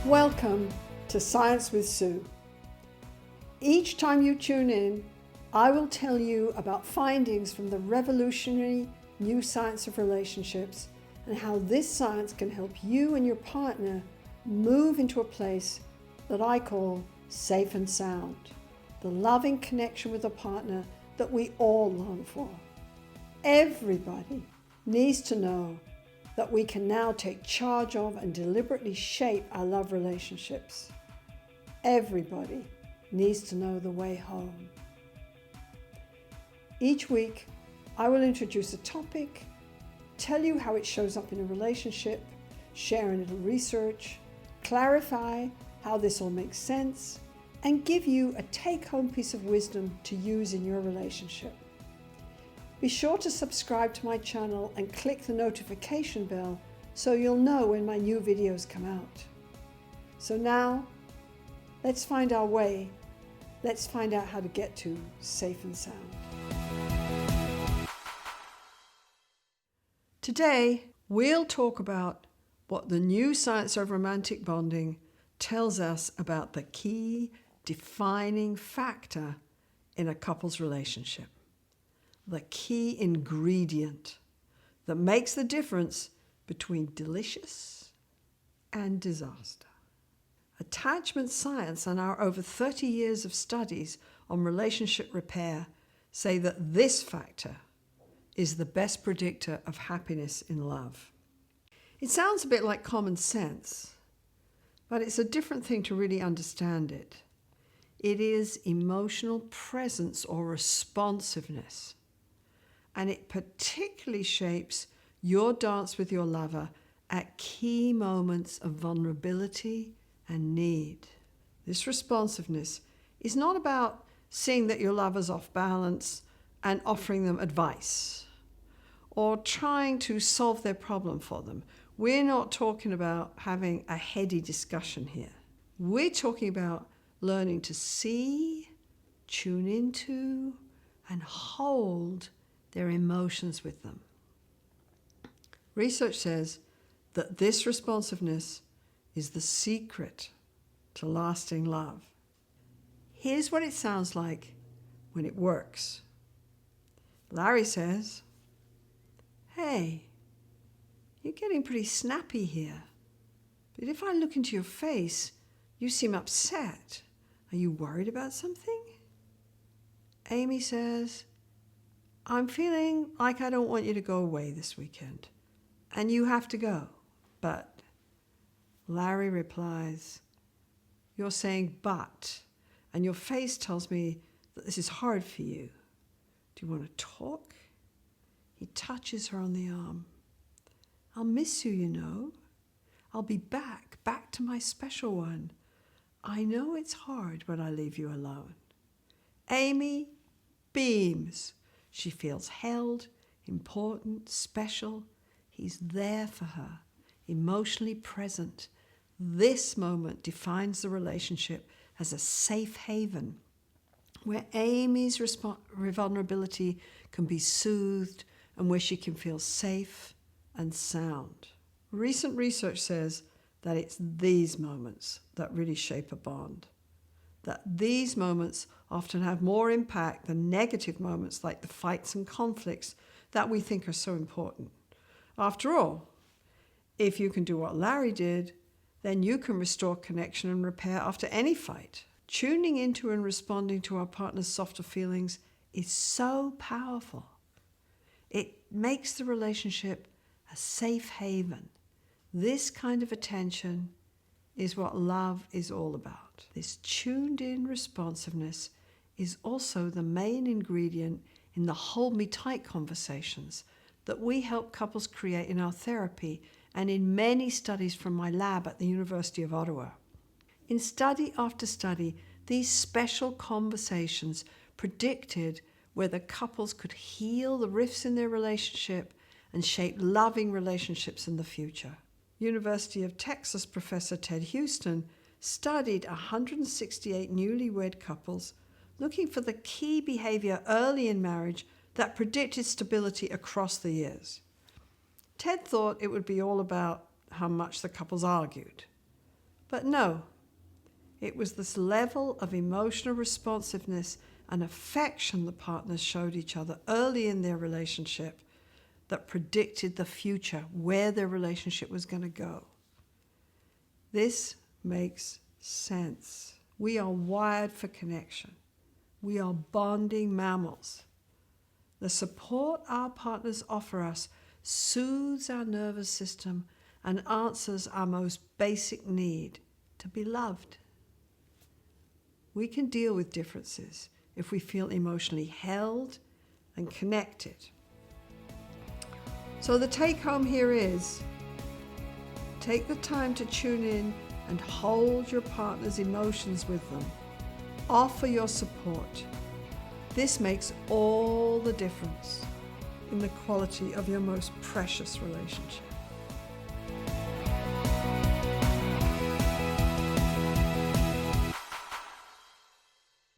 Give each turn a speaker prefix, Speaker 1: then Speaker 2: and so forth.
Speaker 1: Welcome to Science with Sue. Each time you tune in, I will tell you about findings from the revolutionary new science of relationships and how this science can help you and your partner move into a place that I call safe and sound, the loving connection with a partner that we all long for. Everybody needs to know that we can now take charge of and deliberately shape our love relationships. Everybody needs to know the way home. Each week, I will introduce a topic, tell you how it shows up in a relationship, share a little research, clarify how this all makes sense, and give you a take-home piece of wisdom to use in your relationship. Be sure to subscribe to my channel and click the notification bell so you'll know when my new videos come out. So now, let's find our way. Let's find out how to get to safe and sound. Today, we'll talk about what the new science of romantic bonding tells us about the key defining factor in a couple's relationship. The key ingredient that makes the difference between delicious and disaster. Attachment science and our over 30 years of studies on relationship repair say that this factor is the best predictor of happiness in love. It sounds a bit like common sense, but it's a different thing to really understand it. It is emotional presence or responsiveness. And it particularly shapes your dance with your lover at key moments of vulnerability and need. This responsiveness is not about seeing that your lover's off balance and offering them advice or trying to solve their problem for them. We're not talking about having a heady discussion here. We're talking about learning to see, tune into, and hold their emotions with them. Research says that this responsiveness is the secret to lasting love. Here's what it sounds like when it works. Larry says, "Hey, you're getting pretty snappy here, but if I look into your face, you seem upset. Are you worried about something?" Amy says, "I'm feeling like I don't want you to go away this weekend, and you have to go." But Larry replies, "You're saying but, and your face tells me that this is hard for you. Do you want to talk?" He touches her on the arm. "I'll miss you, you know. I'll be back to my special one. I know it's hard when I leave you alone." Amy beams. She feels held, important, special. He's there for her, emotionally present. This moment defines the relationship as a safe haven where Amy's vulnerability can be soothed and where she can feel safe and sound. Recent research says that it's these moments that really shape a bond. That these moments often have more impact than negative moments like the fights and conflicts that we think are so important. After all, if you can do what Larry did, then you can restore connection and repair after any fight. Tuning into and responding to our partner's softer feelings is so powerful. It makes the relationship a safe haven. This kind of attention is what love is all about. This tuned-in responsiveness is also the main ingredient in the hold me tight conversations that we help couples create in our therapy and in many studies from my lab at the University of Ottawa. In study after study, these special conversations predicted whether couples could heal the rifts in their relationship and shape loving relationships in the future. University of Texas professor Ted Houston studied 168 newlywed couples looking for the key behavior early in marriage that predicted stability across the years. Ted thought it would be all about how much the couples argued. But no, it was this level of emotional responsiveness and affection the partners showed each other early in their relationship that predicted the future, where their relationship was going to go. This makes sense. We are wired for connection. We are bonding mammals. The support our partners offer us soothes our nervous system and answers our most basic need to be loved. We can deal with differences if we feel emotionally held and connected. So the take home here is, take the time to tune in and hold your partner's emotions with them. Offer your support. This makes all the difference in the quality of your most precious relationship.